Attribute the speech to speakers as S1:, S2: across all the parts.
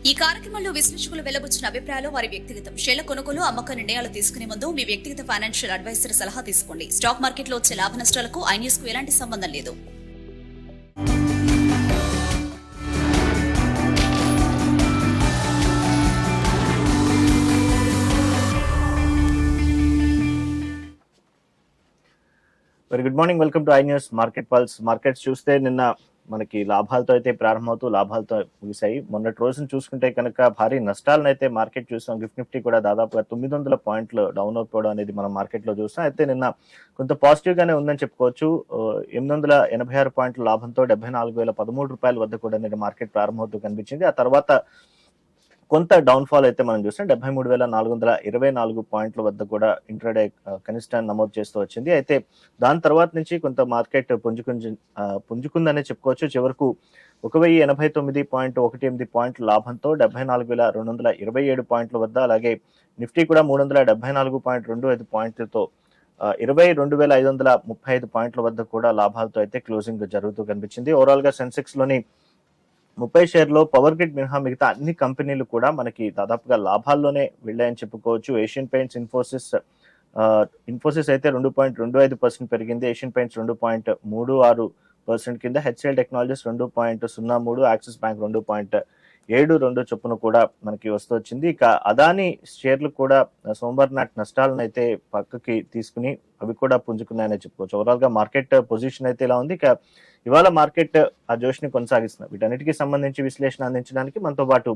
S1: ఈ కార్యక్రమంలో విశ్లేషకులు వెల్లబుచ్చిన అభిప్రాయాలు వారి వ్యక్తిగతం. షేర్ల కొనుగోలు అమ్మక నిర్ణయాలు తీసుకునే ముందు మీ వ్యక్తిగత ఫైనాన్షియల్ అడ్వైజర్ సలహా తీసుకోండి. స్టాక్ మార్కెట్లో వచ్చే లాభ నష్టాలకు ఐన్యూస్ కు ఎలాంటి సంబంధం లేదు.
S2: Very good morning, welcome to iNews market pulse. Markets చూస్తే నిన్న మనకి లాభాలతో అయితే ప్రారంభమవుతూ లాభాలతో ముగిశాయి. మొన్నటి రోజున చూసుకుంటే కనుక భారీ నష్టాలను అయితే మార్కెట్ చూసాం. గిఫ్ట్ నిఫ్టీ కూడా దాదాపుగా 900 పాయింట్లు డౌన్ అయిపోవడం అనేది మనం మార్కెట్లో చూసాం. అయితే నిన్న కొంత పాజిటివ్ గానే ఉందని చెప్పుకోవచ్చు. 886 పాయింట్ల లాభంతో 74,013 రూపాయల వద్ద కూడా నిన్న మార్కెట్ ప్రారంభమవుతూ కనిపించింది. ఆ తర్వాత కొంత డౌన్ ఫాల్ అయితే మనం చూసాం. 73,424 పాయింట్ల వద్ద కూడా ఇంట్రాడే కనిష్టాన్ని నమోదు చేస్తూ వచ్చింది. అయితే దాని తర్వాత నుంచి కొంత మార్కెట్ పుంజుకుందనే చెప్పుకోవచ్చు. చివరకు 1,089.18 పాయింట్ల లాభంతో 74,227 పాయింట్ల వద్ద, అలాగే నిఫ్టీ కూడా 374.25 పాయింట్లతో 22,535 పాయింట్ల వద్ద కూడా లాభాలతో అయితే క్లోజింగ్ జరుగుతూ కనిపించింది. ఓవరాల్ గా సెన్సెక్స్ లోని 30 షేర్లో పవర్ గ్రిడ్ మినహా మిగతా అన్ని కంపెనీలు కూడా మనకి దాదాపుగా లాభాల్లోనే వెళ్ళాయని చెప్పుకోవచ్చు. ఏషియన్ పెయింట్స్, ఇన్ఫోసిస్ అయితే 2.25% పెరిగింది. ఏషియన్ పెయింట్స్ 2.36% కింద, హెచ్సిఎల్ టెక్నాలజీస్ 2.03, యాక్సిస్ బ్యాంక్ 2.72 చొప్పున కూడా మనకి వస్తూ వచ్చింది. ఇక అదాని షేర్లు కూడా సోమవారం నాటి నష్టాలను అయితే పక్కకి తీసుకుని అవి కూడా పుంజుకున్నాయని చెప్పుకోవచ్చు. ఓవరాల్ గా మార్కెట్ పొజిషన్ అయితే ఇలా ఉంది. ఇక ఇవాళ మార్కెట్ ఆ జోష్ని కొనసాగిస్తున్నారు. వీటన్నిటికీ సంబంధించి విశ్లేషణ అందించడానికి మనతో పాటు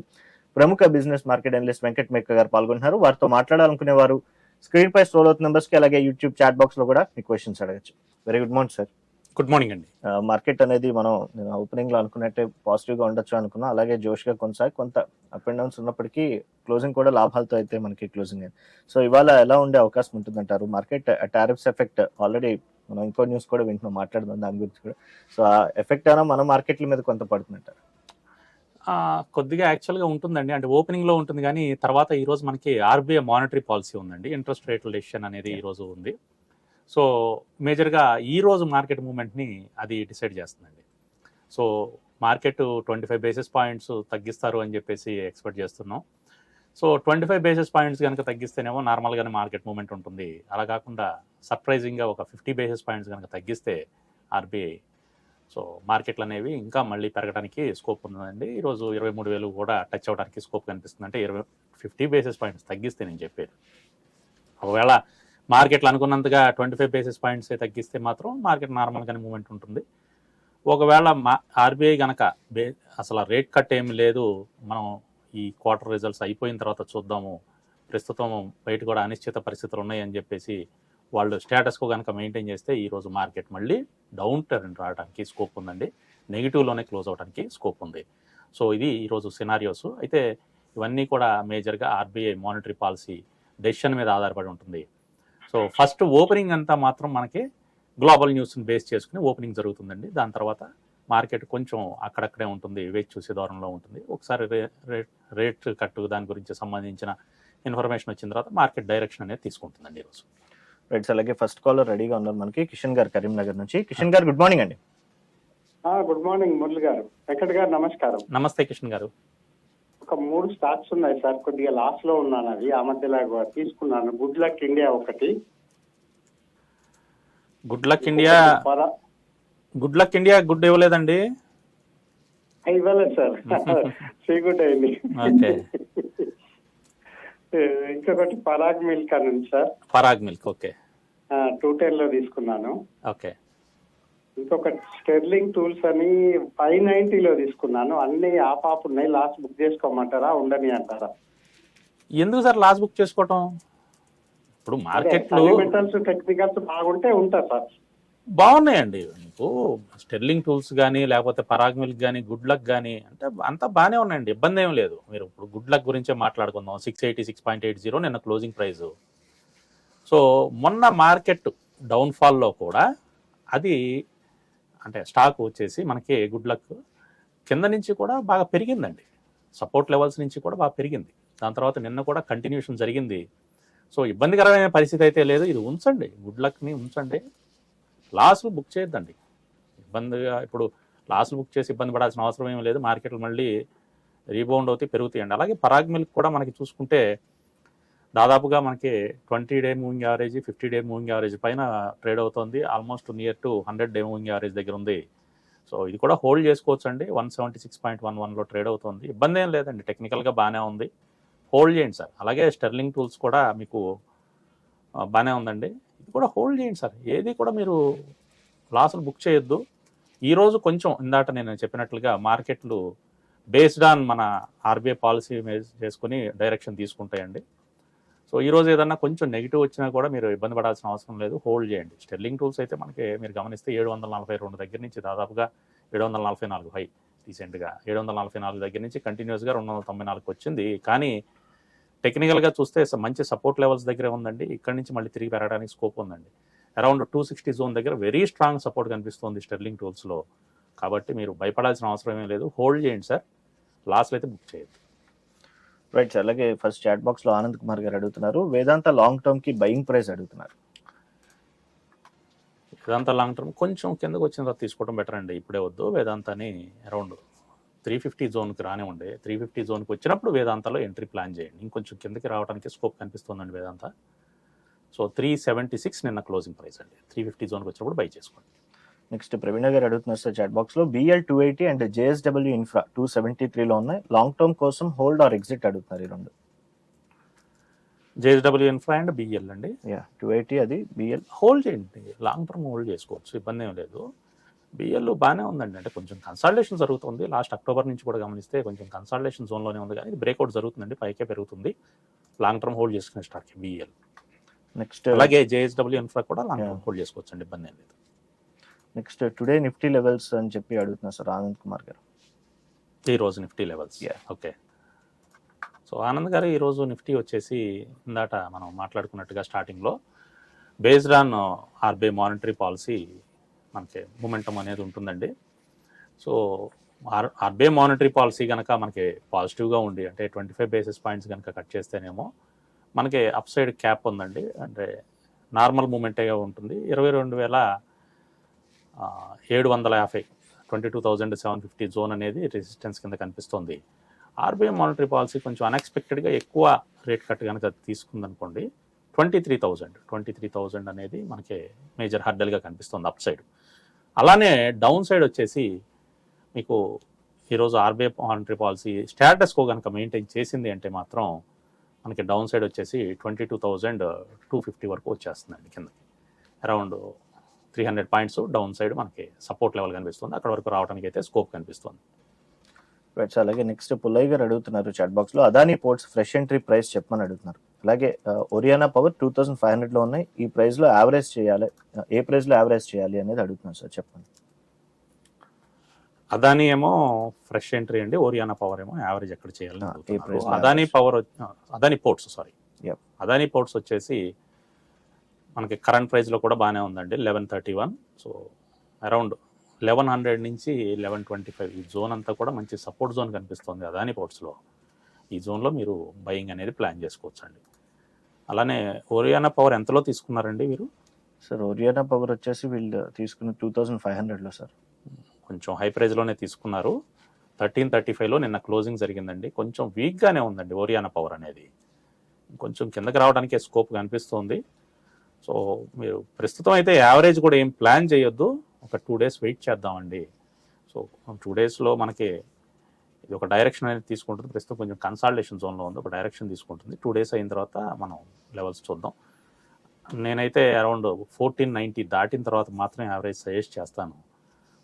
S2: ప్రముఖ బిజినెస్ మార్కెట్ అనలిస్ట్ వెంకట్ మేక్క గారు పాల్గొంటున్నారు. వారితో మాట్లాడాలనుకునే వారు స్క్రీన్ పై స్క్రోల్ అవుతున్న నెంబర్స్ కి, అలాగే యూట్యూబ్ చాట్ బాక్స్ లో కూడా మీ క్వశ్చన్స్ అడగచ్చు. Very good morning sir.
S3: Good morning అండి.
S2: మార్కెట్ అనేది మనం ఓపెనింగ్ లో అనుకున్నట్టే పాజిటివ్ గా ఉండొచ్చు అనుకున్నాం. అలాగే జోష్ గా కొనసాగి కొంత అప్ అండ్ డౌన్స్ ఉన్నప్పటికీ క్లోజింగ్ కూడా లాభాలతో అయితే మనకి క్లోజింగ్ అయింది. సో ఇవాళ ఎలా ఉండే అవకాశం ఉంటుందంటారు? మార్కెట్ టారిఫ్స్ ఎఫెక్ట్ ఆల్రెడీ మనం ఇంకో న్యూస్ కూడా వింటున్నాం, మాట్లాడుతున్నాం దాని గురించి కూడా. సో ఆ ఎఫెక్ట్ అయినా మన మార్కెట్ల మీద కొంత పడుతుందంటారు?
S3: కొద్దిగా యాక్చువల్గా ఉంటుందండి. అంటే ఓపెనింగ్ లో ఉంటుంది, కానీ తర్వాత ఈ రోజు మనకి ఆర్బీఐ మానిటరీ పాలసీ ఉందండి. ఇంట్రెస్ట్ రేట్ డెసిషన్ అనేది ఈ రోజు ఉంది. సో మేజర్గా ఈ రోజు మార్కెట్ మూవ్మెంట్ని అది డిసైడ్ చేస్తుందండి. సో మార్కెట్ 25 బేసిస్ పాయింట్స్ తగ్గిస్తారు అని చెప్పేసి ఎక్స్పెక్ట్ చేస్తున్నాం. సో 25 బేసిస్ పాయింట్స్ కనుక తగ్గిస్తేనేమో నార్మల్గానే మార్కెట్ మూవ్మెంట్ ఉంటుంది. అలా కాకుండా సర్ప్రైజింగ్గా ఒక 50 బేసిస్ పాయింట్స్ కనుక తగ్గిస్తే ఆర్బీఐ, సో మార్కెట్లు అనేవి ఇంకా మళ్ళీ పెరగడానికి స్కోప్ ఉందండి. ఈరోజు 23,000 కూడా టచ్ అవ్వడానికి స్కోప్ కనిపిస్తుంది. అంటే 50 బేసిస్ పాయింట్స్ తగ్గిస్తే నేను చెప్పేది. ఒకవేళ మార్కెట్లు అనుకున్నంతగా 25 బేసిస్ పాయింట్స్ తగ్గిస్తే మాత్రం మార్కెట్ నార్మల్గానే మూవ్మెంట్ ఉంటుంది. ఒకవేళ ఆర్బీఐ కనుక అసలు రేట్ కట్ ఏమి లేదు, మనం ఈ క్వార్టర్ రిజల్ట్స్ అయిపోయిన తర్వాత చూద్దాము, ప్రస్తుతం బయట కూడా అనిశ్చిత పరిస్థితులు ఉన్నాయని చెప్పేసి వాళ్ళు స్టేటస్కు కనుక మెయింటైన్ చేస్తే ఈరోజు మార్కెట్ మళ్ళీ డౌన్ టర్న్ రావడానికి స్కోప్ ఉందండి. నెగిటివ్లోనే క్లోజ్ అవడానికి స్కోప్ ఉంది. సో ఇది ఈరోజు సినారియోస్. అయితే ఇవన్నీ కూడా మేజర్గా ఆర్బీఐ మానిటరీ పాలసీ డెసిషన్ మీద ఆధారపడి ఉంటుంది. సో ఫస్ట్ ఓపెనింగ్ అంతా మాత్రం మనకి గ్లోబల్ న్యూస్ని బేస్ చేసుకుని ఓపెనింగ్ జరుగుతుందండి. దాని తర్వాత మార్కెట్ కొంచెం అక్కడక్కడే ఉంటుంది, వేచి చూసే దూరంలో ఉంటుంది. ఒకసారి రేట్ కట్టు దాని గురించి సంబంధించిన ఇన్ఫర్మేషన్ వచ్చిన తర్వాత మార్కెట్ డైరెక్షన్ అనేది తీసుకుంటుందండి ఈరోజు.
S2: రైట్, అలాగే ఫస్ట్ కాలర్ రెడీగా ఉన్నారు మనకి, కిషన్ గారు కరీంనగర్ నుంచి. కిషన్ గారు గుడ్ మార్నింగ్ అండి.
S4: గుడ్ మార్నింగ్ మురళి గారు. వెంకట్ గారు నమస్కారం.
S3: నమస్తే కిషన్ గారు.
S4: ఒక 3 స్టాక్స్ ఉన్నాయి సార్, కొద్దిగా లాస్ లో ఉన్నాను. అవి ఆ మధ్యలో తీసుకున్నాను. గుడ్ లక్ ఇండియా ఒకటి.
S3: గుడ్ లక్ ఇండియా గుడ్ ఇవ్వలేదండి.
S4: ఇవ్వలేదు సార్, సీగుడ్ అయింది. ఇంకొకటి పరాగ్ మిల్క్ అని ఉంది సార్.
S3: పరాగ్ మిల్క్ ఓకే,
S4: 210 లో తీసుకున్నాను.
S3: ఓకే.
S4: ఇంకొకటి స్టెర్లింగ్ టూల్స్ అని 590 లో తీసుకున్నాను. అన్ని ఆఫ్ ఉన్నాయి. లాస్ బుక్ చేసుకోమంటారా, ఉండని అంటారా?
S3: ఎందుకు సార్ లాస్ బుక్ చేసుకోవటం? ఇప్పుడు మార్కెట్లో
S4: ఫండమెంటల్స్ టెక్నికల్స్ బాగుంటే ఉంటా సార్.
S3: బాగున్నాయండి. మీకు స్టెర్లింగ్ టూల్స్ కానీ, లేకపోతే పరాగ్ మిల్క్ కానీ, గుడ్ లక్ కానీ, అంటే అంతా బాగానే ఉన్నాయండి, ఇబ్బంది ఏం లేదు. మీరు ఇప్పుడు గుడ్ లక్ గురించే మాట్లాడుకుందాం. 686.80 నిన్న క్లోజింగ్ ప్రైస్. సో మొన్న మార్కెట్ డౌన్ఫాల్లో కూడా అది అంటే స్టాక్ వచ్చేసి మనకి గుడ్ లక్ కింద నుంచి కూడా బాగా పెరిగిందండి. సపోర్ట్ లెవెల్స్ నుంచి కూడా బాగా పెరిగింది. దాని తర్వాత నిన్న కూడా కంటిన్యూషన్ జరిగింది. సో ఇబ్బందికరమైన పరిస్థితి అయితే లేదు. ఇది ఉంచండి, గుడ్ లక్ని ఉంచండి, లాస్లు బుక్ చేయొద్దండి. ఇబ్బందిగా ఇప్పుడు లాస్లు బుక్ చేసి ఇబ్బంది పడాల్సిన అవసరం ఏమీ లేదు. మార్కెట్లు మళ్ళీ రీబౌండ్ అవుతాయి, పెరుగుతాయండి. అలాగే పరాగ్ మిల్క్ కూడా మనకి చూసుకుంటే దాదాపుగా మనకి 20-day moving average, 50-day moving average పైన ట్రేడ్ అవుతుంది. Almost near to 100-day moving average దగ్గర ఉంది. సో ఇది కూడా హోల్డ్ చేసుకోవచ్చు అండి. 176.11లో ట్రేడ్ అవుతుంది. ఇబ్బంది ఏం లేదండి, టెక్నికల్గా బాగానే ఉంది, హోల్డ్ చేయండి సార్. అలాగే స్టెర్లింగ్ టూల్స్ కూడా మీకు బాగానే ఉందండి, ఇది కూడా హోల్డ్ చేయండి సార్. ఏది కూడా మీరు లాసులు బుక్ చేయొద్దు. ఈరోజు కొంచెం ఇందాక నేను చెప్పినట్లుగా మార్కెట్లు బేస్డ్ ఆన్ మన ఆర్బీఐ పాలసీ చేసుకుని డైరెక్షన్ తీసుకుంటాయండి. సో ఈరోజు ఏదన్నా కొంచెం నెగిటివ్ వచ్చినా కూడా మీరు ఇబ్బంది పడాల్సిన అవసరం లేదు, హోల్డ్ చేయండి. స్టెర్లింగ్ టూల్స్ అయితే మనకి మీరు గమనిస్తే 742 దగ్గర నుంచి దాదాపుగా 744 హై రీసెంట్గా, 744 దగ్గర నుంచి కంటిన్యూస్గా 294 వచ్చింది. కానీ టెక్నికల్గా చూస్తే మంచి సపోర్ట్ లెవెల్స్ దగ్గరే ఉందండి. ఇక్కడ నుంచి మళ్ళీ తిరిగి పెరగడానికి స్కోప్ ఉందండి. అరౌండ్ 260 జోన్ దగ్గర వెరీ స్ట్రాంగ్ సపోర్ట్ కనిపిస్తుంది స్టెర్లింగ్ టూల్స్లో. కాబట్టి మీరు భయపడాల్సిన అవసరం ఏమీ లేదు, హోల్డ్ చేయండి సార్, లాస్లో అయితే బుక్ చేయొద్దు.
S2: Right sir. అలాగే ఫస్ట్ చాట్ బాక్స్ లో ఆనంద్ కుమార్ గారు అడుగుతున్నారు, వేదాంత లాంగ్ టర్మ్ కి బయింగ్ ప్రైస్ అడుగుతున్నారు.
S3: వేదాంత లాంగ్ టర్మ్ కొంచెం కిందకు వచ్చిన తర్వాత తీసుకోవడం బెటర్ అండి, ఇప్పుడే వద్దు. వేదాంతని అరౌండ్ 350 జోన్కి రానివ్వండి. 350 జోన్కి వచ్చినప్పుడు వేదాంతలో ఎంట్రీ ప్లాన్ చేయండి. ఇంకొంచెం కిందకి రావడానికి స్కోప్ కనిపిస్తుందండి వేదాంత. సో 376 నిన్న క్లోజింగ్ ప్రైస్ అండి. 350 జోన్కి వచ్చినప్పుడు బై చేసుకోండి.
S2: నెక్స్ట్ ప్రవీణ గారు అడుగుతున్నారు సార్ చాట్ బాక్స్ లో, BL 280 అండ్ JSW ఇన్ఫ్రా 273లో ఉన్నాయి, లాంగ్ టర్మ్ కోసం హోల్డ్ ఆర్ ఎగ్జిట్ అడుగుతున్నారు. ఈ రెండు
S3: JSW ఇన్ఫ్రా అండ్ BL అండి.
S2: 280 అది BL
S3: హోల్డ్ చేయండి, లాంగ్ టర్మ్ హోల్డ్ చేసుకోవచ్చు, ఇబ్బంది ఏం లేదు. BL బాగానే ఉందండి, అంటే కొంచెం కన్సాలిడేషన్ జరుగుతుంది. లాస్ట్ అక్టోబర్ నుంచి కూడా గమనిస్తే కొంచెం కన్సాలిడేషన్ జోన్లోనే ఉంది, కానీ బ్రేక్అవుట్ జరుగుతుందండి, పైకే పెరుగుతుంది. లాంగ్ టర్మ్ హోల్డ్ చేసుకునే స్టాక్ BL.
S2: నెక్స్ట్
S3: అలాగే JSW ఇన్ఫ్రా కూడా లాంగ్ టర్మ్ హోల్డ్ చేసుకోవచ్చు అండి, ఇబ్బంది ఏం లేదు.
S2: నెక్స్ట్ టుడే నిఫ్టీ లెవెల్స్ అని చెప్పి అడుగుతున్నారు సార్ ఆనంద్ కుమార్ గారు.
S3: ఈరోజు Nifty levels, okay. So Anand గారు ఈరోజు నిఫ్టీ వచ్చేసి ఇందాట మనం మాట్లాడుకున్నట్టుగా స్టార్టింగ్లో based on RBI monetary policy మనకి మూమెంటం అనేది ఉంటుందండి. సో ఆర్బీఐ మానిటరీ పాలసీ కనుక మనకి పాజిటివ్గా ఉండి, అంటే 25 బేసిస్ పాయింట్స్ కనుక కట్ చేస్తేనేమో మనకి అప్ సైడ్ క్యాప్ ఉందండి, అంటే నార్మల్ మూమెంటే ఉంటుంది. 22,750 22,750 జోన్ అనేది రెసిస్టెన్స్ కింద కనిపిస్తుంది. ఆర్బీఐ మానిటరీ పాలసీ కొంచెం అన్ఎక్స్పెక్టెడ్గా ఎక్కువ రేట్ కట్ కనుక తీసుకుందనుకోండి, 23,000 అనేది మనకి మేజర్ హర్డల్గా కనిపిస్తుంది అప్ సైడ్. అలానే డౌన్ సైడ్ వచ్చేసి మీకు ఈరోజు RBI monetary policy status quo కనుక మెయింటైన్ చేసింది అంటే మాత్రం మనకి డౌన్ సైడ్ వచ్చేసి 22,250 వరకు వచ్చేస్తుందండి కిందకి. అరౌండ్ 300 పాయింట్స్ డౌన్ సైడ్ మనకి సపోర్ట్ లెవెల్ కనిపిస్తుంది, అక్కడ వరకు రావడానికి అయితే స్కోప్ కనిపిస్తుంది.
S2: రైట్. అలాగే నెక్స్ట్ పుల్లయ్య గారు అడుగుతున్నారు చాట్ బాక్స్ లో, Adani ports fresh entry price చెప్పమని అడుగుతున్నారు. అలాగే ఒరియానా పవర్ 2,500 లో ఉన్నాయి, ఈ ప్రైస్ లో యావరేజ్ చేయాలి, ఏ ప్రైస్ లో యావరేజ్ చేయాలి అనేది అడుగుతున్నారు సార్, చెప్పండి.
S3: అదానీ ఏమో ఫ్రెష్ ఎంట్రీ అండి, ఓరియానా పవర్ ఏమో యావరేజ్ ఎక్కడ చేయాలి. అదానీ పోర్ట్స్ వచ్చేసి మనకి కరెంట్ ప్రైస్లో కూడా బాగానే ఉందండి, 1131. సో అరౌండ్ 1100 నుంచి 1125 ఈ జోన్ అంతా కూడా మంచి సపోర్ట్ జోన్ కనిపిస్తుంది అదానీ పోర్ట్స్లో. ఈ జోన్లో మీరు బయింగ్ అనేది ప్లాన్ చేసుకోవచ్చు అండి. అలానే ఓరియానా పవర్ ఎంతలో తీసుకున్నారండి మీరు?
S2: సార్ ఓరియానా పవర్ వచ్చేసి వీళ్ళు తీసుకున్న 2,500లో సార్,
S3: కొంచెం హై ప్రైస్లోనే తీసుకున్నారు. 1335లో నిన్న క్లోజింగ్ జరిగిందండి. కొంచెం వీక్గానే ఉందండి ఓరియానా పవర్ అనేది, కొంచెం కిందకి రావడానికి స్కోప్ కనిపిస్తుంది. సో మీరు ప్రస్తుతం అయితే యావరేజ్ కూడా ఏం ప్లాన్ చేయొద్దు, ఒక 2 days వెయిట్ చేద్దామండి. సో 2 daysలో మనకి ఇది ఒక డైరెక్షన్ అనేది తీసుకుంటుంది. ప్రస్తుతం కొంచెం కన్సాలిడేషన్ జోన్లో ఉంది, ఒక డైరెక్షన్ తీసుకుంటుంది. 2 days అయిన తర్వాత మనం లెవెల్స్ చూద్దాం. నేనైతే అరౌండ్ 1490 దాటిన తర్వాత మాత్రం యావరేజ్ సజెస్ట్ చేస్తాను.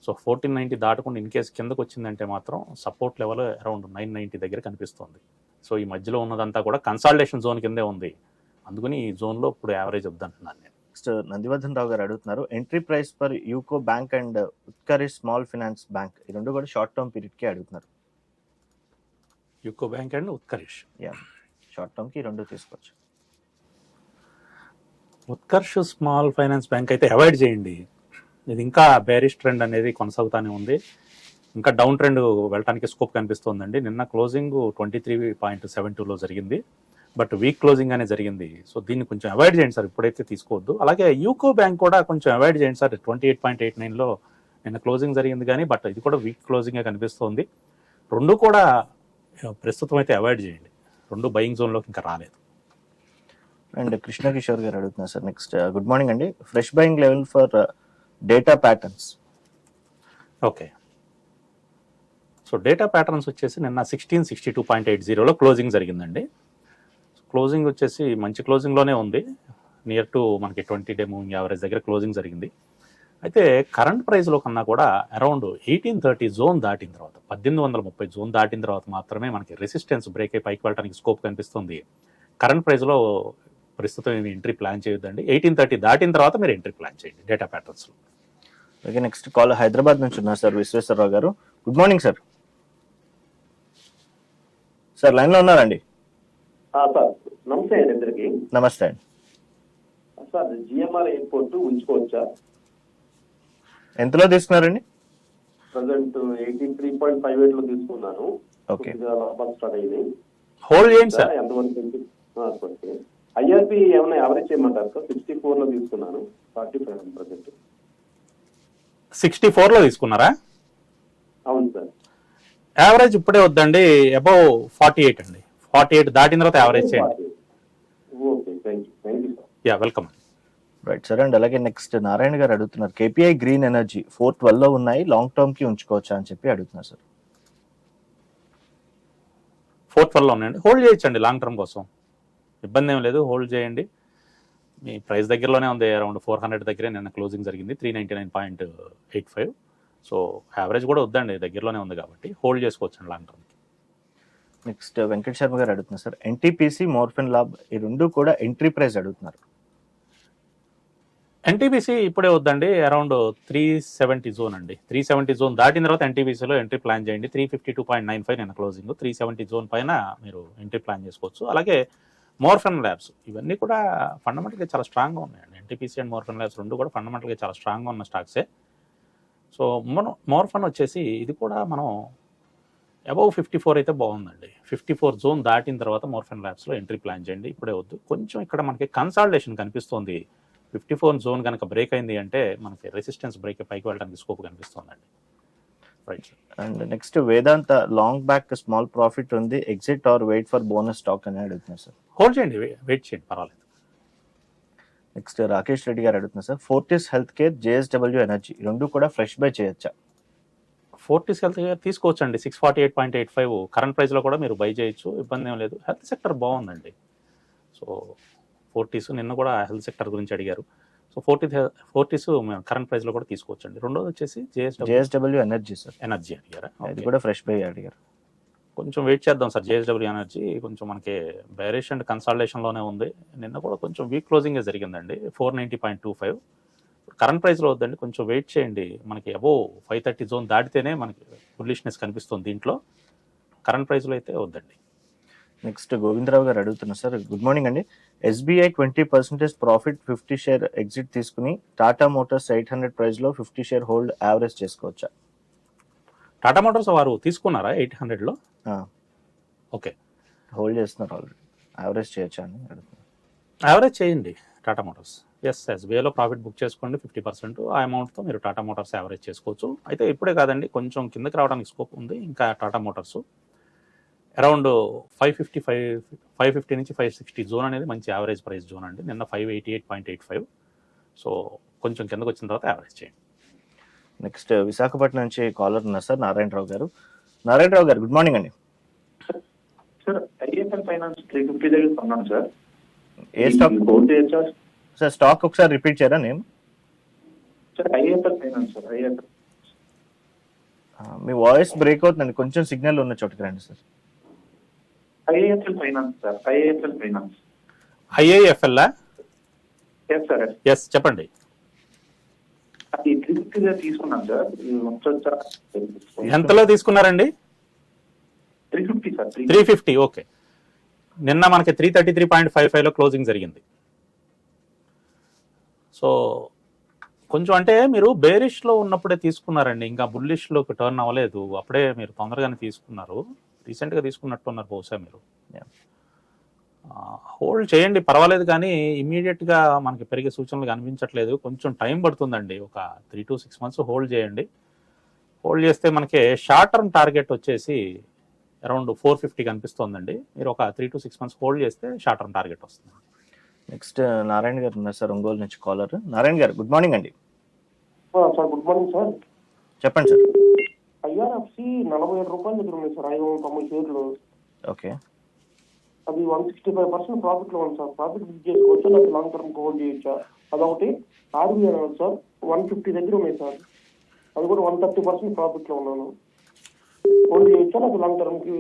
S3: సో 1490 దాటకుండా ఇన్ కేసు కిందకు వచ్చిందంటే మాత్రం సపోర్ట్ లెవెల్ అరౌండ్ 990 దగ్గర కనిపిస్తుంది. సో ఈ మధ్యలో ఉన్నదంతా కూడా కన్సాలిడేషన్ జోన్ కిందే ఉంది, అందుకని ఈ జోన్లో ఇప్పుడు యావరేజ్ వద్దంటున్నాను నేను.
S2: నెక్స్ట్ నందివర్ధన్ రావు గారు అడుగుతున్నారు, entry price for UCO bank and Utkarsh small finance bank, ఈ రెండు కూడా షార్ట్ టర్మ్ పీరియడ్కి అడుగుతున్నారు.
S3: UCO bank and Utkarsh,
S2: short టర్మ్కి రెండు తీసుకోవచ్చు.
S3: ఉత్కర్ష్ స్మాల్ ఫైనాన్స్ బ్యాంక్ అయితే అవాయిడ్ చేయండి, ఇది ఇంకా బేరిష్ ట్రెండ్ అనేది కొనసాగుతూనే ఉంది, ఇంకా డౌన్ ట్రెండ్ వెళ్ళడానికి స్కోప్ కనిపిస్తుందండి. నిన్న క్లోజింగ్ 23.72లో జరిగింది, బట్ వీక్ క్లోజింగ్ అనే జరిగింది. సో దీన్ని కొంచెం అవాయిడ్ చేయండి సార్, ఇప్పుడైతే తీసుకోవద్దు. అలాగే యూకో బ్యాంక్ కూడా కొంచెం అవాయిడ్ చేయండి సార్, 28.89లో నిన్న క్లోజింగ్ జరిగింది కానీ బట్ ఇది కూడా వీక్ క్లోజింగ్గా కనిపిస్తుంది. రెండు కూడా ప్రస్తుతం అయితే అవాయిడ్ చేయండి. రెండు బయింగ్ జోన్లోకి ఇంకా రాలేదు.
S2: అండ్ కృష్ణ కిషోర్ గారు అడుగుతున్నారు సార్ నెక్స్ట్. గుడ్ మార్నింగ్ అండి. Fresh buying level for data patterns.
S3: Okay, so data patterns వచ్చేసి నిన్న 1662.80లో క్లోజింగ్ జరిగిందండి. క్లోజింగ్ వచ్చేసి మంచి క్లోజింగ్లోనే ఉంది, నియర్ టు మనకి 20-డే మూవింగ్ యావరేజ్ దగ్గర క్లోజింగ్ జరిగింది. అయితే కరెంట్ ప్రైస్లో కన్నా కూడా అరౌండ్ 1830 జోన్ దాటిన తర్వాత, 1830 జోన్ దాటిన తర్వాత మాత్రమే మనకి రెసిస్టెన్స్ బ్రేక్ అయి పైకి వెళ్ళడానికి స్కోప్ కనిపిస్తుంది. కరెంట్ ప్రైస్లో ప్రస్తుతం ఏమి ఎంట్రీ ప్లాన్ చేయొద్దండి. 1830 దాటిన తర్వాత మీరు ఎంట్రీ ప్లాన్ చేయండి డేటా ప్యాటర్న్స్లో.
S2: ఓకే, నెక్స్ట్ కాల్ హైదరాబాద్ నుంచి ఉన్నారు సార్ విశ్వేశ్వరరావు గారు. Good morning sir. సార్ లైన్లో ఉన్నారండి?
S5: సార్ నమస్తే అండి ఇద్దరికి.
S2: నమస్తే అండి.
S5: సార్ జిఎంఆర్ ఎయిర్పోర్ట్ ఉంచుకోవచ్చా?
S2: ఎంతలో తీసుకున్నారండి?
S5: ప్రజెంట్ 83.58 లో తీసుకున్నాను.
S2: ఓకే,
S5: లాభాలు స్టార్ట్ అయింది.
S3: హోల్డ్ చేయండి సార్.
S5: ఎంతవరకు ఐఆర్పి ఏమైనా యావరేజ్ చేయమంటారు సార్? 64 లో తీసుకున్నాను, 45 ప్రజెంట్.
S3: 64లో తీసుకున్నారా?
S5: అవును సార్.
S3: యావరేజ్ ఇప్పుడే వద్దండి, అబౌవ్ 48 అండి. 48 దాటిన తర్వాత యావరేజ్ చేయండి.
S5: Okay, thank you sir.
S3: Yeah, welcome.
S2: Right sir. And అలాగే నెక్స్ట్ నారాయణ గారు అడుగుతున్నారు, కేపీఐ గ్రీన్ ఎనర్జీ 412లో ఉన్నాయి, లాంగ్ టర్మ్ కి ఉంచుకోవచ్చా అని చెప్పి అడుగుతున్నారు సార్.
S3: 412లో ఉన్నాయండి, హోల్డ్ చేయొచ్చండి. లాంగ్ టర్మ్ కోసం ఇబ్బంది ఏం లేదు, హోల్డ్ చేయండి. మీ ప్రైస్ దగ్గరలోనే ఉంది, అరౌండ్ 400 దగ్గరే నిన్న క్లోజింగ్ జరిగింది, 399.85. సో యావరేజ్ కూడా వద్దండి, దగ్గరలోనే ఉంది కాబట్టి హోల్డ్ చేసుకోవచ్చండి long term.
S2: Next Venkat Sharma గారు అడుగుతున్నారు సార్, ఎన్టీపీసీ మోర్ఫిన్ లాబ్ ఈ రెండు కూడా ఎంట్రీ ప్రైస్ అడుగుతున్నారు.
S3: ఎన్టీపీసీ ఇప్పుడే వద్దండి, అరౌండ్ 370 జోన్ అండి. 370 జోన్ దాటిన తర్వాత ఎన్టీపీసీలో ఎంట్రీ ప్లాన్ చేయండి. 352.95 నిన్న క్లోజింగ్, 370 జోన్ పైన మీరు ఎంట్రీ ప్లాన్ చేసుకోవచ్చు. అలాగే మోర్ఫిన్ ల్యాబ్స్ ఇవన్నీ కూడా ఫండమెంటల్గా చాలా స్ట్రాంగ్గా ఉన్నాయండి. ఎన్టీపీసీ అండ్ మోర్ఫిన్ ల్యాబ్స్ రెండు కూడా ఫండమెంటల్గా చాలా స్ట్రాంగ్గా ఉన్న స్టాక్సే. సో మోర్ఫిన్ వచ్చేసి ఇది కూడా మనం అబౌవ్ 54 అయితే బాగుందండి. 54 జోన్ దాటిన తర్వాత మోర్ఫిన్ ల్యాబ్స్లో ఎంట్రీ ప్లాన్ చేయండి, ఇప్పుడే వద్దు. కొంచెం ఇక్కడ మనకి కన్సాలిడేషన్ కనిపిస్తుంది. 54 జోన్ కనుక బ్రేక్ అయింది అంటే మనకి రెసిస్టెన్స్ బ్రేక్ పైకి వెళ్ళడానికి స్కోప్ కనిపిస్తుందండి. Right.
S2: And next Vedanta long back small profit ఉంది, exit or wait for bonus stock అని అడుగుతున్నారు సార్.
S3: హోల్డ్ చేయండి, వెయిట్ చేయండి, పర్వాలేదు.
S2: నెక్స్ట్ రాకేష్ రెడ్డి గారు అడుగుతున్నారు sir, Fortis health care, JSW energy రెండు కూడా ఫ్రెష్ బై చేయొచ్చా?
S3: ఫోర్టిస్ హెల్త్ కేర్ తీసుకోవచ్చండి, 648.85 కరెంట్ ప్రైస్లో కూడా మీరు బై చేయొచ్చు, ఇబ్బంది ఏం లేదు. హెల్త్ సెక్టర్ బాగుందండి. సో ఫోర్టిస్ నిన్న కూడా హెల్త్ సెక్టర్ గురించి అడిగారు. సో ఫోర్టిస్ కరెంట్ ప్రైస్లో కూడా తీసుకోవచ్చండి. రెండోది వచ్చేసి
S2: జేఎస్డబ్ల్యూ ఎనర్జీ సార్,
S3: ఎనర్జీ అడిగారా?
S2: అది కూడా ఫ్రెష్ బై అడిగారు.
S3: కొంచెం వెయిట్ చేద్దాం సార్. జేఎస్డబ్ల్యూ ఎనర్జీ కొంచెం మనకి బేరిష్ అండ్ కన్సాలిడేషన్లోనే ఉంది. నిన్న కూడా కొంచెం వీక్ క్లోజింగే జరిగిందండి, 490.25. కరెంట్ ప్రైస్లో వద్దండి, కొంచెం వెయిట్ చేయండి. మనకి అబోవ్ 530 జోన్ దాటితేనే మనకి బుల్లిష్నెస్ కనిపిస్తుంది దీంట్లో. కరెంట్ ప్రైస్లో అయితే వద్దండి.
S2: నెక్స్ట్ గోవిందరావు గారు అడుగుతున్నారు సార్, గుడ్ మార్నింగ్ అండి. ఎస్బీఐ 20% ప్రాఫిట్ 50 షేర్ ఎగ్జిట్ తీసుకుని టాటా మోటార్స్ 800 ప్రైస్లో 50 షేర్ హోల్డ్ యావరేజ్ చేసుకోవచ్చా?
S3: టాటా మోటార్స్ వారు తీసుకున్నారా 800లో? ఓకే,
S2: హోల్డ్ చేస్తున్నారు ఆల్రెడీ, యావరేజ్ చేయొచ్చా అని అడుగుతున్నారు.
S3: యావరేజ్ చేయండి టాటా మోటార్స్. ఎస్, ఎస్బీఐలో ప్రాఫిట్ బుక్ చేసుకోండి 50%. ఆ అమౌంట్తో మీరు టాటా మోటార్స్ యావరేజ్ చేసుకోవచ్చు. అయితే ఇప్పుడే కాదండి, కొంచెం కిందకి రావడానికి స్కోప్ ఉంది ఇంకా టాటా మోటార్స్. అరౌండ్ 550 నుంచి 560 జోన్ అనేది మంచి యావరేజ్ ప్రైస్ జోన్ అండి. నిన్న 588.85. సో కొంచెం కిందకు వచ్చిన తర్వాత యావరేజ్ చేయండి.
S2: నెక్స్ట్ విశాఖపట్నం నుంచి కాలర్ ఉన్నారు సార్, నారాయణరావు గారు. నారాయణరావు గారు, గుడ్ మార్నింగ్ అండి.
S6: సార్ ఐఎఫ్ఎల్ ఫైనాన్స్ 350 దగ్గర కొన్నాను సార్.
S2: ఏ స్టాక్
S6: హోల్డ్ చేయొచ్చా
S2: సార్? స్టాక్ ఒకసారి రిపీట్ చేయరా name?
S6: Sir IFL finance sir. IFL
S2: మీ వాయిస్ బ్రేక్ అవుతుందండి, కొంచెం సిగ్నల్ ఉన్న చోటుకి రండి sir.
S6: IFL finance sir. IFL finance.
S3: IIFL?
S6: Yes sir.
S3: Yes, చెప్పండి.
S6: అది 350 దగ్గర తీసుకున్నాను సార్. ఉంచొచ్చా?
S3: ఎంతలో తీసుకున్నారండి?
S6: 350 సార్.
S3: 350. ఓకే, నిన్న మనకి 333.55లో క్లోజింగ్ జరిగింది. సో కొంచెం అంటే మీరు బేరిష్లో ఉన్నప్పుడే తీసుకున్నారండి, ఇంకా బుల్లిష్లోకి టర్న్ అవ్వలేదు. అప్పుడే మీరు తొందరగానే తీసుకున్నారు, రీసెంట్గా తీసుకున్నట్టున్నారు బహుశా మీరు. హోల్డ్ చేయండి, పర్వాలేదు. కానీ ఇమీడియట్గా మనకి పెరిగే సూచనలు కనిపించట్లేదు, కొంచెం టైం పడుతుందండి. ఒక 3 to 6 months హోల్డ్ చేయండి. హోల్డ్ చేస్తే మనకి షార్ట్ టర్మ్ టార్గెట్ వచ్చేసి అరౌండ్ 450 కనిపిస్తోందండి. మీరు ఒక 3 to 6 months హోల్డ్ చేస్తే షార్ట్ టర్మ్ టార్గెట్ వస్తుంది.
S2: నెక్స్ట్ నారాయణ గారు ఉన్నారు సార్ ఒంగోలు నుంచి కాలర్. నారాయణ గారు గుడ్ మార్నింగ్ అండి.
S7: Sir good morning sir.
S2: చెప్పండి సార్.
S7: ఐఆర్ఎఫ్సి 47 రూపాయల దగ్గర ఉన్నాయి సార్, 590 షేర్లు.
S2: ఓకే,
S7: అది 165% ప్రాఫిట్ లో ఉంది సార్. ప్రాఫిట్ బుక్ చేసుకోవచ్చా లేకపోతే లాంగ్ టర్మ్ హోల్డ్ చేయొచ్చా? అదొకటి. ఆర్బీఐ సార్ 150 దగ్గర ఉన్నాయి సార్, అది కూడా 130% ప్రాఫిట్ లో ఉన్నాను. హోల్డ్ చేయొచ్చా లేకపోతే లాంగ్ టర్మ్ కి?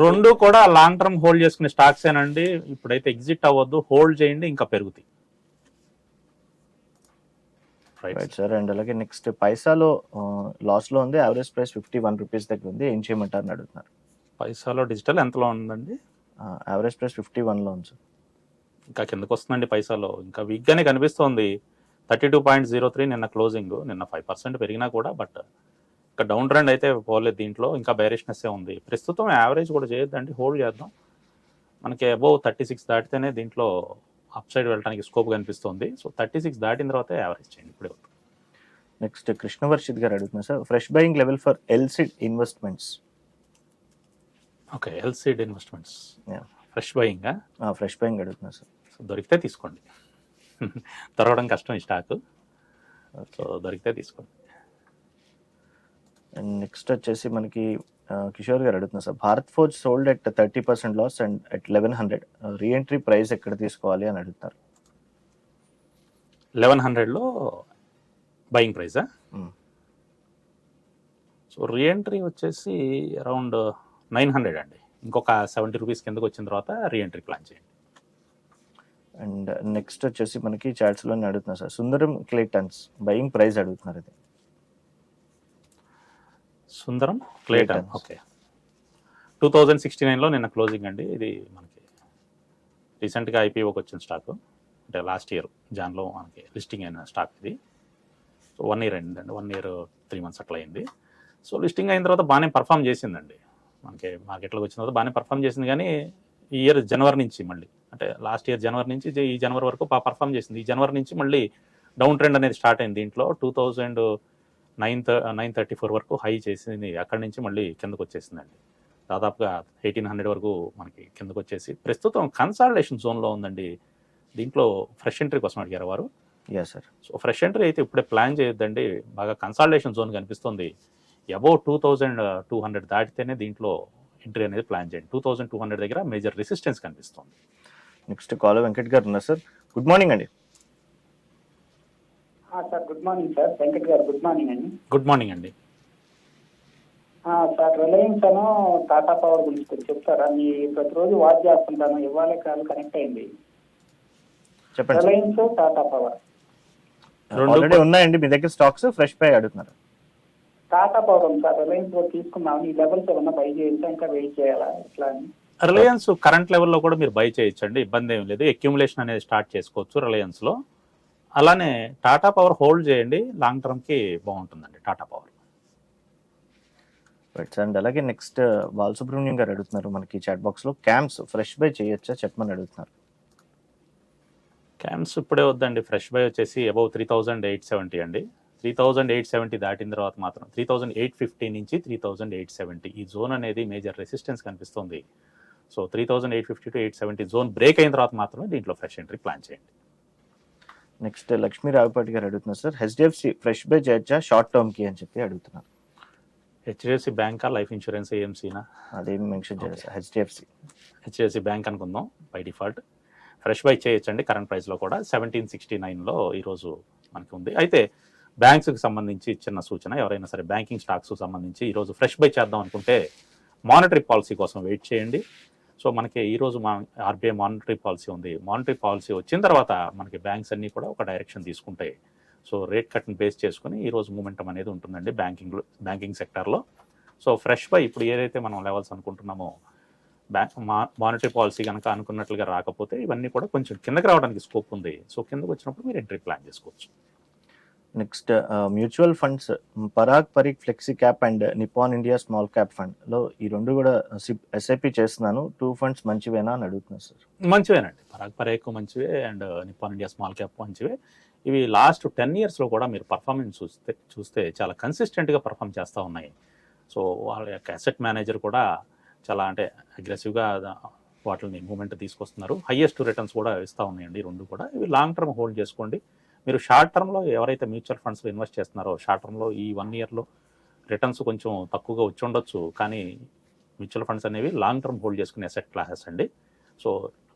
S3: రెండు కూడా లాంగ్ టర్మ్ హోల్డ్ చేసుకునే స్టాక్స్ ఏనండి. ఇప్పుడైతే ఎగ్జిట్ అవ్వద్దు, హోల్డ్ చేయండి, ఇంకా పెరుగుతాయి.
S2: Right sir. అండ్ అలాగే నెక్స్ట్ పైసాలో లాస్ లో ఉంది, యావరేజ్ ప్రైస్ 51 రూపీస్ దగ్గర ఉంది, ఏం చేయమంటారు అని అడుగుతున్నారు.
S3: పైసాలో డిజిటల్ ఎంతలో ఉందండి?
S2: యావరేజ్ ప్రైస్ 51 లో ఉంది సార్.
S3: ఇంకా కిందకు వస్తుందండి. పైసాలో ఇంకా వీక్ గానే కనిపిస్తోంది. 32.03 నిన్న క్లోజింగ్, నిన్న 5% పెరిగినా కూడా, బట్ ఇంకా డౌన్ ట్రెండ్ అయితే పోలేదు. దీంట్లో ఇంకా బేరిష్నెస్ ఉంది. ప్రస్తుతం యావరేజ్ కూడా చేయొద్దండి, హోల్డ్ చేద్దాం. మనకి అబోవ్ 36 దాటితేనే దీంట్లో అప్ సైడ్ వెళ్ళడానికి స్కోప్ కనిపిస్తుంది. సో 36 దాటిన తర్వాత యావరేజ్ చేయండి ఇప్పుడే.
S2: నెక్స్ట్ కృష్ణవర్షిత్ గారు అడుగుతున్నారు sir, fresh buying level for Elcid investments.
S3: Okay, Elcid investments fresh buying.
S2: Fresh buying అడుగుతున్నారు సార్.
S3: సో దొరికితే తీసుకోండి. దొరకడం కష్టం ఈ స్టాక్, సో దొరికితే తీసుకోండి.
S2: అండ్ నెక్స్ట్ వచ్చేసి మనకి కిషోర్ గారు అడుగుతున్నారు sir, Bharat Forge sold at 30% loss and at 1100, reentry price ఎక్కడ తీసుకోవాలి అని అడుగుతారు.
S3: 1100లో బయింగ్ ప్రైజా? సో రీఎంట్రీ వచ్చేసి అరౌండ్ 900 అండి. ఇంకొక 70 రూపీస్ కిందకు వచ్చిన తర్వాత రీఎంట్రీ ప్లాన్ చేయండి.
S2: అండ్ నెక్స్ట్ వచ్చేసి మనకి చాట్స్లోనే అడుగుతున్నారు sir, Sundaram Claytons buying price అడుగుతున్నారు. ఇది
S3: సుందరం క్లేటన్, ఓకే, 2069లో నిన్న క్లోజింగ్ అండి. ఇది మనకి రీసెంట్గా ఐపీఓకి వచ్చిన స్టాక్, అంటే లాస్ట్ ఇయర్ జాన్లో మనకి లిస్టింగ్ అయిన స్టాక్ ఇది. సో 1 year అయిందండి, 1 year 3 months అట్లా అయింది. సో లిస్టింగ్ అయిన తర్వాత బాగానే పర్ఫామ్ చేసిందండి. మనకి మార్కెట్లోకి వచ్చిన తర్వాత బాగానే పర్ఫామ్ చేసింది, కానీ ఈ ఇయర్ జనవరి నుంచి మళ్ళీ, అంటే లాస్ట్ ఇయర్ జనవరి నుంచి ఈ జనవరి వరకు పర్ఫామ్ చేసింది. ఈ జనవరి నుంచి మళ్ళీ డౌన్ ట్రెండ్ అనేది స్టార్ట్ అయింది. దీంట్లో 2934 వరకు హై చేసింది, అక్కడి నుంచి మళ్ళీ కిందకు వచ్చేసిందండి. దాదాపుగా 1800 వరకు మనకి కిందకు వచ్చేసి ప్రస్తుతం కన్సాలిడేషన్ జోన్లో ఉందండి. దీంట్లో ఫ్రెష్ ఎంట్రీ కోసం అడిగారు వారు.
S2: సార్.
S3: సో ఫ్రెష్ ఎంట్రీ అయితే ఇప్పుడే ప్లాన్ చేయొద్దండి, బాగా కన్సాలిడేషన్ జోన్ కనిపిస్తుంది. అబౌవ్ 2200 దాటితేనే దీంట్లో ఎంట్రీ అనేది ప్లాన్ చేయండి. 2200 దగ్గర మేజర్ రెసిస్టెన్స్ కనిపిస్తుంది.
S2: నెక్స్ట్ కాల్ వెంకట్ గారు ఉన్నారు సార్. గుడ్ మార్నింగ్ అండి.
S8: Sir good morning sir. Venkat గారు గుడ్ మార్నింగ్ అండి.
S3: గుడ్ మార్నింగ్ అండి.
S8: సార్ రిలయన్స్ అను టాటా పవర్ గురించి కొంచెం చెప్తారా? మీ ప్రతిరోజు వాచ్ చేస్తుంటాను, ఇవాళ కాల్ కనెక్ట్ అయింది.
S2: చెప్పండి.
S8: రిలయన్స్ టాటా పవర్
S2: ఆల్రెడీ ఉన్నాయండి మీ దగ్గర స్టాక్స్, ఫ్రెష్ పై అడుగుతున్నారు.
S8: టాటా పవర్ ఉంది సార్, రిలయన్స్ కూడా తీసుకున్నాము. ఈ లెవెల్స్ ఏమన్నా బై చేయొచ్చా, ఇంకా వెయిట్ చేయాలా, ఎట్లా అని?
S3: రిలయన్స్ కరెంట్ లెవెల్లో కూడా మీరు బై చేయొచ్చండి, ఇబ్బంది ఏం లేదు. అక్యుములేషన్ అనేది స్టార్ట్ చేసుకోవచ్చు రిలయన్స్లో. అలానే టాటా పవర్ హోల్డ్ చేయండి, లాంగ్ టర్మ్కి బాగుంటుందండి టాటా పవర్.
S2: రైట్. అండ్ అలాగే నెక్స్ట్ బాలసుబ్రహ్మణ్యం గారు అడుగుతున్నారు మనకి చాట్ బాక్స్లో, క్యామ్స్ ఫ్రెష్ బై చేయొచ్చా చెప్పమని అడుగుతున్నారు.
S3: క్యామ్స్ ఇప్పుడే వద్దండి, ఫ్రెష్ బై వచ్చేసి అబౌవ్ 3870 అండి. 3870 దాటిన తర్వాత మాత్రం 3850 నుంచి 3870 ఈ జోన్ అనేది మేజర్ రెసిస్టెన్స్ కనిపిస్తుంది. సో 3850 to 870 జోన్ బ్రేక్ అయిన తర్వాత మాత్రమే దీంట్లో ఫ్రెష్ ఎంట్రీ ప్లాన్ చేయండి.
S2: నెక్స్ట్ లక్ష్మీ రావుపాటి గారు అడుగుతున్నారు సార్, హెచ్డిఎఫ్సి ఫ్రెష్ బై చేయొచ్చా షార్ట్ టర్మ్ కి అని చెప్పి అడుగుతున్నారు.
S3: హెచ్డిఎఫ్సి బ్యాంకా, లైఫ్ ఇన్సూరెన్స్, ఏఎంసీనా?
S2: అదేం మెన్షన్ చేయాలి సార్. హెచ్డిఎఫ్సి
S3: బ్యాంక్ అనుకుందాం బై డిఫాల్ట్. ఫ్రెష్ బై చేయొచ్చండి, కరెంట్ ప్రైస్లో కూడా 1769లో ఈరోజు మనకి ఉంది. అయితే బ్యాంక్స్కి సంబంధించి చిన్న సూచన, ఎవరైనా సరే బ్యాంకింగ్ స్టాక్స్ సంబంధించి ఈరోజు ఫ్రెష్ బై చేద్దాం అనుకుంటే మానిటరీ పాలసీ కోసం వెయిట్ చేయండి. సో మనకి ఈరోజు మా ఆర్బీఐ మానిటరీ పాలసీ ఉంది. మానిటరీ పాలసీ వచ్చిన తర్వాత మనకి బ్యాంక్స్ అన్నీ కూడా ఒక డైరెక్షన్ తీసుకుంటాయి. సో రేట్ కట్ని బేస్ చేసుకుని ఈరోజు మూమెంటం అనేది ఉంటుందండి బ్యాంకింగ్ సెక్టార్లో. సో ఫ్రెష్ బై ఇప్పుడు ఏదైతే మనం లెవెల్స్ అనుకుంటున్నామో, మానిటరీ పాలసీ కనుక అనుకున్నట్లుగా రాకపోతే ఇవన్నీ కూడా కొంచెం కిందకి రావడానికి స్కోప్ ఉంది. సో కిందకి వచ్చినప్పుడు మీరు ఎంట్రీ ప్లాన్ చేసుకోవచ్చు.
S2: Next mutual funds Parag Parikh flexi cap and Nippon India small cap ఫండ్లో ఈ రెండు కూడా ఎస్ఐపి చేస్తున్నాను, 2 ఫండ్స్ మంచివేనా అని అడుగుతున్నారు సార్.
S3: మంచివేనండి, పరాగ్ పరీక్ మంచివే and Nippon India small cap మంచివే. ఇవి లాస్ట్ 10 yearsలో కూడా మీరు పర్ఫార్మెన్స్ చూస్తే చాలా కన్సిస్టెంట్గా పర్ఫామ్ చేస్తూ ఉన్నాయి. సో వాళ్ళ యొక్క అసెట్ మేనేజర్ కూడా చాలా అంటే అగ్రెసివ్గా వాటిని మూమెంట్ తీసుకొస్తున్నారు. హైయెస్ట్ రిటర్న్స్ కూడా ఇస్తూ ఉన్నాయండి రెండు కూడా. ఇవి లాంగ్ టర్మ్ హోల్డ్ చేసుకోండి. మీరు షార్ట్ టర్మ్లో ఎవరైతే మ్యూచువల్ ఫండ్స్లో ఇన్వెస్ట్ చేస్తున్నారో షార్ట్ టర్మ్లో ఈ 1 ఇయర్లో రిటర్న్స్ కొంచెం తక్కువగా వచ్చి ఉండొచ్చు, కానీ మ్యూచువల్ ఫండ్స్ అనేవి లాంగ్ టర్మ్ హోల్డ్ చేసుకునే అసెట్ క్లాసెస్ అండి. సో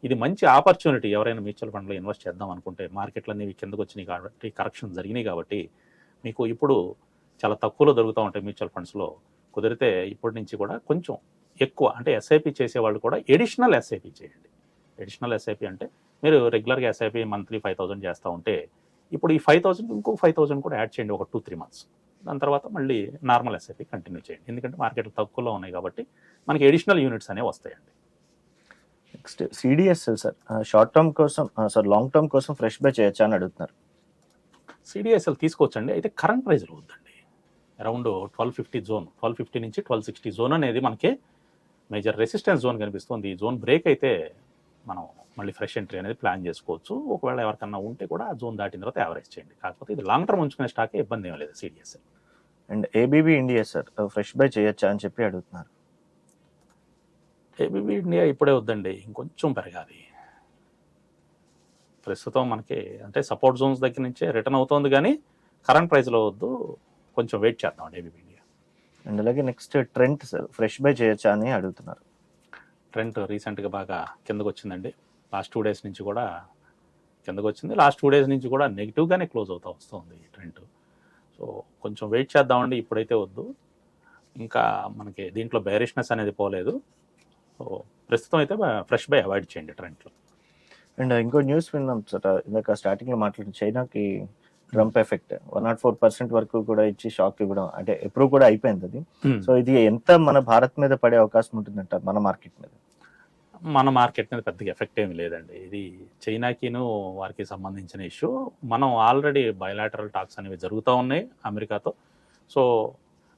S3: ఇది మంచి ఆపర్చునిటీ. ఎవరైనా మ్యూచువల్ ఫండ్లో ఇన్వెస్ట్ చేద్దాం అనుకుంటే మార్కెట్లు అనేవి కిందకు వచ్చినాయి కాబట్టి, కరెక్షన్ జరిగినాయి కాబట్టి మీకు ఇప్పుడు చాలా తక్కువలో దొరుకుతూ ఉంటాయి మ్యూచువల్ ఫండ్స్లో. కుదిరితే ఇప్పటి నుంచి కూడా కొంచెం ఎక్కువ అంటే ఎస్ఐపి చేసేవాళ్ళు కూడా ఎడిషనల్ ఎస్ఐపి చేయండి. ఎడిషనల్ ఎస్ఐపి అంటే మీరు రెగ్యులర్గా ఎస్ఐపి మంత్లీ 5,000 చేస్తూ ఉంటే ఇప్పుడు ఈ 5,000 ఇంకో 5,000 కూడా యాడ్ చేయండి ఒక 2-3 మంత్స్. దాని తర్వాత మళ్ళీ నార్మల్ ఎస్ఐపి కంటిన్యూ చేయండి. ఎందుకంటే మార్కెట్లు తక్కువలో ఉన్నాయి కాబట్టి మనకి ఎడిషనల్ యూనిట్స్ అనేవి వస్తాయండి.
S2: Next CDSL sir, short term కోసం సార్ లాంగ్ టర్మ్ కోసం ఫ్రెష్ బై చేయొచ్చా అని అడుగుతున్నారు.
S3: సిడిఎస్ఎల్ తీసుకోవచ్చండి, అయితే కరెంట్ ప్రైస్లో వద్దండి. అరౌండ్ 1250 జోన్, 1250 నుంచి 1260 జోన్ అనేది మనకి మేజర్ రెసిస్టెన్స్ జోన్ కనిపిస్తుంది. ఈ జోన్ బ్రేక్ అయితే మనం మళ్ళీ ఫ్రెష్ ఎంట్రీ అనేది ప్లాన్ చేసుకోవచ్చు. ఒకవేళ ఎవరికన్నా ఉంటే కూడా ఆ జోన్ దాటిన తర్వాత యావరేజ్ చేయండి. కాకపోతే ఇది లాంగ్ టర్మ్ ఉంచుకునే స్టాకే, ఇబ్బంది ఏం లేదు CDSL.
S2: And ABB India sir fresh buy చేయొచ్చా అని చెప్పి అడుగుతున్నారు.
S3: ఏబీబీ ఇండియా ఇప్పుడే వద్దండి, ఇంకొంచెం పెరగాలి. ప్రస్తుతం మనకి అంటే సపోర్ట్ జోన్స్ దగ్గర నుంచే రిటర్న్ అవుతుంది, కానీ కరెంట్ ప్రైస్లో వద్దు, కొంచెం వెయిట్ చేద్దాం ఏబీబీ ఇండియా.
S2: అండ్ అలాగే next Trent sir fresh buy చేయొచ్చా అని అడుగుతున్నారు.
S3: ట్రెండ్ రీసెంట్గా బాగా కిందకు వచ్చిందండి. లాస్ట్ 2 డేస్ నుంచి కూడా కిందకు వచ్చింది. లాస్ట్ 2 డేస్ నుంచి కూడా నెగిటివ్గానే క్లోజ్ అవుతూ వస్తుంది ఈ ట్రెండ్. సో కొంచెం వెయిట్ చేద్దామండి, ఇప్పుడైతే వద్దు. ఇంకా మనకి దీంట్లో బేరిష్నెస్ అనేది పోలేదు. సో ప్రస్తుతం అయితే ఫ్రెష్ బై అవాయిడ్ చేయండి ట్రెండ్లో.
S2: అండ్ ఇంకో న్యూస్ విన్నాం సార్, ఇందాక స్టార్టింగ్లో మాట్లాడిన చైనాకి ట్రంప్ ఎఫెక్ట్ 104% వరకు కూడా ఇచ్చి షాక్ ఇవ్వడం, అంటే ఎప్పుడు కూడా అయిపోయింది అది. సో ఇది ఎంత మన భారత్ మీద పడే అవకాశం ఉంటుందంటారు, మన మార్కెట్ మీద?
S3: మన మార్కెట్ మీద పెద్దగా ఎఫెక్ట్ ఏమి లేదండి. ఇది చైనాకిను వారికి సంబంధించిన ఇష్యూ. మనం ఆల్రెడీ బయలాటరల్ టాక్స్ అనేవి జరుగుతూ ఉన్నాయి అమెరికాతో. సో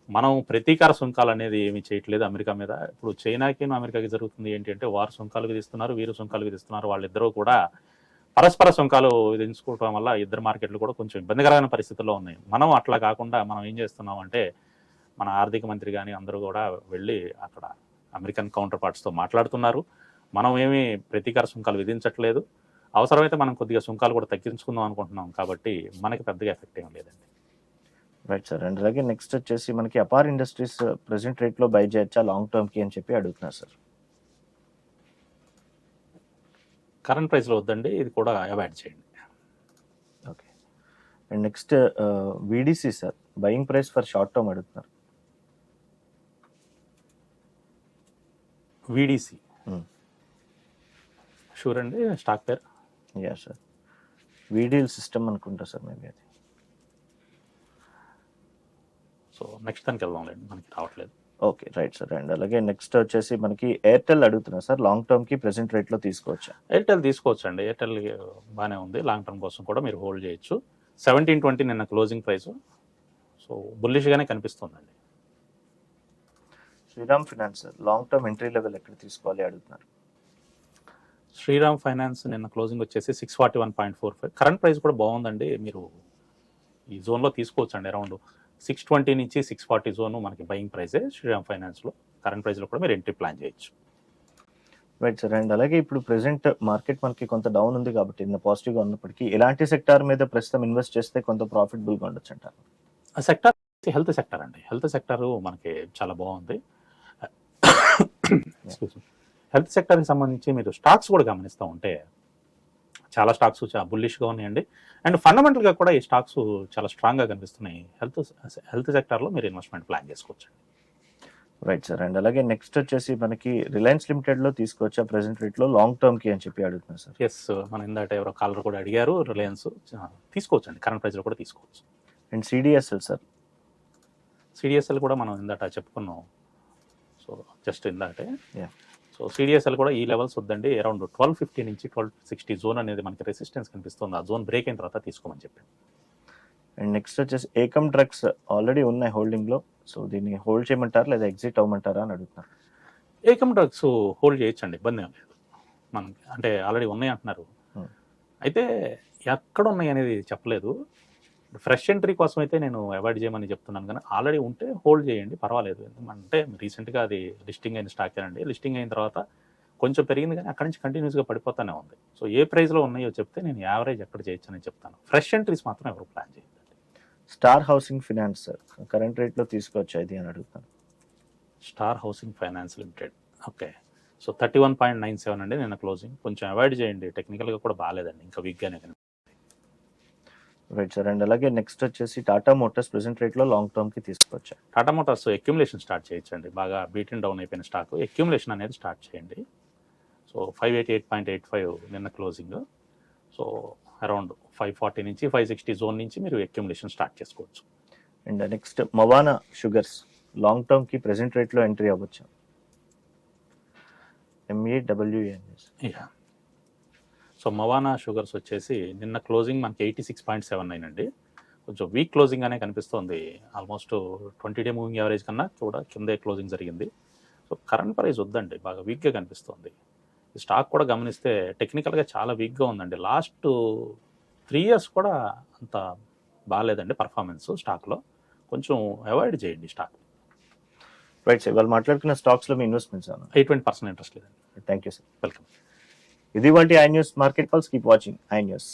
S3: మనం ప్రతీకార సుంకాలు అనేది ఏమీ చేయట్లేదు అమెరికా మీద. ఇప్పుడు చైనాకిను అమెరికాకి జరుగుతుంది ఏంటంటే, వారు సుంకాలు విధిస్తున్నారు, వీరు సుంకాలు విధిస్తున్నారు. వాళ్ళిద్దరూ కూడా పరస్పర సుంకాలు విధించుకోవడం వల్ల ఇద్దరు మార్కెట్లు కూడా కొంచెం ఇబ్బందికరమైన పరిస్థితుల్లో ఉన్నాయి. మనం అట్లా కాకుండా మనం ఏం చేస్తున్నాం అంటే, మన ఆర్థిక మంత్రి కానీ అందరూ కూడా వెళ్ళి అక్కడ అమెరికన్ కౌంటర్ పార్ట్స్తో మాట్లాడుతున్నారు. మనం ఏమీ ప్రతీకార సుంకాలు విధించట్లేదు. అవసరమైతే మనం కొద్దిగా సుంకాలు కూడా తగ్గించుకుందాం అనుకుంటున్నాం. కాబట్టి మనకి పెద్దగా ఎఫెక్ట్ ఏం లేదండి.
S2: Right sir. అండ్ అలాగే నెక్స్ట్ వచ్చేసి మనకి అపార్ ఇండస్ట్రీస్ ప్రెసెంట్ రేట్లో బై చేయొచ్చా లాంగ్ టర్మ్కి అని చెప్పి అడుగుతున్నారు సార్.
S3: కరెంట్ ప్రైస్లో వద్దండి, ఇది కూడా అవాయిడ్ చేయండి.
S2: Okay. And next VDC sir buying price for short term అడుగుతున్నారు.
S3: విడిసి షూర్ అండి, స్టాక్ పేరు?
S2: యా సార్, వీడియల్ సిస్టమ్ అనుకుంటా సార్ మేబీ అది.
S3: సో నెక్స్ట్ దానికి వెళ్దాంలేండి, మనకి రావట్లేదు.
S2: Okay right sir. అండ్ అలాగే నెక్స్ట్ వచ్చేసి మనకి ఎయిర్టెల్ అడుగుతున్నారు సార్, లాంగ్ టర్మ్కి ప్రెసెంట్ రేట్లో తీసుకోవచ్చా?
S3: ఎయిర్టెల్ తీసుకోవచ్చు అండి. ఎయిర్టెల్ బాగానే ఉంది, లాంగ్ టర్మ్ కోసం కూడా మీరు హోల్డ్ చేయొచ్చు. 1720 నిన్న క్లోజింగ్ ప్రైస్. సో బుల్లిష్గానే కనిపిస్తుందండి.
S2: Shriram Finance sir long term entry level ఎక్కడ తీసుకోవాలి అడుగుతున్నారు.
S3: శ్రీరామ్ ఫైనాన్స్ నిన్న క్లోజింగ్ వచ్చేసి 641.45. కరెంట్ ప్రైస్ కూడా బాగుందండి. మీరు ఈ జోన్లో తీసుకోవచ్చు అండి. అరౌండ్ 620 నుంచి 640 జోన్ మనకి బయింగ్ ప్రైసే శ్రీరామ్ ఫైనాన్స్లో. కరెంట్ ప్రైస్లో కూడా మీరు ఎంట్రీ ప్లాన్ చేయొచ్చు.
S2: Right sir. అండ్ అలాగే ఇప్పుడు ప్రెసెంట్ మార్కెట్ మనకి కొంత డౌన్ ఉంది కాబట్టి ఇంత పాజిటివ్గా ఉన్నప్పటికీ ఎలాంటి సెక్టార్ మీద ప్రస్తుతం ఇన్వెస్ట్ చేస్తే కొంత ప్రాఫిటబుల్గా ఉండొచ్చు అంటారు?
S3: ఆ సెక్టార్ హెల్త్ సెక్టర్ అండి. హెల్త్ సెక్టర్ మనకి చాలా బాగుంది. హెల్త్ సెక్టర్కి సంబంధించి మీరు స్టాక్స్ కూడా గమనిస్తూ ఉంటే చాలా స్టాక్స్ చాలా బుల్లిష్గా ఉన్నాయండి. అండ్ ఫండమెంటల్గా కూడా ఈ స్టాక్స్ చాలా స్ట్రాంగ్గా కనిపిస్తున్నాయి. హెల్త్ సెక్టర్లో మీరు ఇన్వెస్ట్మెంట్ ప్లాన్ చేసుకోవచ్చు.
S2: Right sir. అండ్ అలాగే నెక్స్ట్ వచ్చేసి మనకి రిలయన్స్ లిమిటెడ్లో తీసుకోవచ్చా ప్రెసెంట్ రేట్లో లాంగ్ టర్మ్కి అని చెప్పి అడుగుతున్నారు సార్.
S3: ఎస్, మన ఇందాక ఎవరో కాలర్ కూడా అడిగారు. రిలయన్స్ తీసుకోవచ్చు అండి, కరెంట్ ప్రైస్లో కూడా తీసుకోవచ్చు.
S2: And CDSL sir.
S3: సిడిఎస్ఎల్ కూడా మనం ఇందాక చెప్పుకున్నాం. సో జస్ట్ ఇందాకే.
S2: యా.
S3: సో సిడిఎస్ఎల్ కూడా ఈ లెవెల్స్ వద్దండి. అరౌండ్ 1250 నుంచి 1260 జోన్ అనేది మనకి రెసిస్టెన్స్ కనిపిస్తుంది. ఆ జోన్ బ్రేక్ అయిన తర్వాత తీసుకోమని చెప్పాను.
S2: అండ్ నెక్స్ట్ వచ్చేసి ఏకమ్ డ్రగ్స్ ఆల్రెడీ ఉన్నాయి హోల్డింగ్లో, సో దీన్ని హోల్డ్ చేయమంటారా లేదా ఎగ్జిట్ అవ్వమంటారా అని అడుగుతున్నారు.
S3: ఏకమ్ డ్రగ్స్ హోల్డ్ చేయొచ్చండి, ఇబ్బంది ఏం లేదు. మనకి అంటే ఆల్రెడీ ఉన్నాయి అంటున్నారు. అయితే ఎక్కడ ఉన్నాయి అనేది చెప్పలేదు. ఫ్రెష్ ఎంట్రీ కోసం అయితే నేను అవాయిడ్ చేయమని చెప్తున్నాను, కానీ ఆల్రెడీ ఉంటే హోల్డ్ చేయండి, పర్వాలేదు. ఎందుకంటే రీసెంట్గా అది లిస్టింగ్ అయిన స్టాక్ అండి. లిస్టింగ్ అయిన తర్వాత కొంచెం పెరిగింది, కానీ అక్కడి నుంచి కంటిన్యూస్గా పడిపోతూనే ఉంది. సో ఏ ప్రైస్లో ఉన్నాయో చెప్తే నేను యావరేజ్ ఎక్కడ చేయొచ్చు అని చెప్తాను. ఫ్రెష్ ఎంట్రీస్ మాత్రం ఎవరు ప్లాన్ చేయండి.
S2: Star housing finance sir current రేట్లో తీసుకోవచ్చు ఇది అని అడుగుతాను.
S3: Star housing finance limited, okay. So 31.97 అండి నిన్న క్లోజింగ్. కొంచెం అవాయిడ్ చేయండి, టెక్నికల్గా కూడా బాగాలేదండి, ఇంకా వీక్గానే కనిపిస్తుంది.
S2: Right sir. అండ్ అలాగే నెక్స్ట్ వచ్చేసి టాటా మోటార్స్ ప్రెసెంట్ రేట్లో లాంగ్ టర్మ్కి తీసుకొచ్చా.
S3: టాటా మోటార్స్ అక్యుములేషన్ స్టార్ట్ చేయొచ్చండి. బాగా బీటన్ డౌన్ అయిపోయిన స్టాక్, అక్యుములేషన్ అనేది స్టార్ట్ చేయండి. సో 588.85 నిన్న క్లోజింగ్. సో అరౌండ్ 540 నుంచి 560 జోన్ నుంచి మీరు అక్యుములేషన్ స్టార్ట్ చేసుకోవచ్చు.
S2: And next Mawana sugars long టర్మ్కి ప్రెసెంట్ రేట్లో ఎంట్రీ అవ్వచ్చు. MAWNS.
S3: సో మవానా షుగర్స్ వచ్చేసి నిన్న క్లోజింగ్ మనకి 86.79 అండి. కొంచెం వీక్ క్లోజింగ్ అనే కనిపిస్తుంది. ఆల్మోస్ట్ 20-డే మూవింగ్ యావరేజ్ కన్నా కూడా కిందే క్లోజింగ్ జరిగింది. సో కరెంట్ ప్రైస్ వద్దండి, బాగా వీక్గా కనిపిస్తుంది. ఈ స్టాక్ కూడా గమనిస్తే టెక్నికల్గా చాలా వీక్గా ఉందండి. లాస్ట్ 3 years కూడా అంత బాగాలేదండి పర్ఫార్మెన్స్ స్టాక్లో. కొంచెం అవాయిడ్ చేయండి స్టాక్.
S2: Right sir. వాళ్ళు మాట్లాడుకున్న స్టాక్స్లో మీ ఇన్వెస్ట్మెంట్స్ అన్న
S3: 20% ఇంట్రెస్ట్ లేదండి.
S2: Thank you sir.
S3: వెల్కమ్.
S2: ఇది వాటి I news market pulse. Keep watching I news.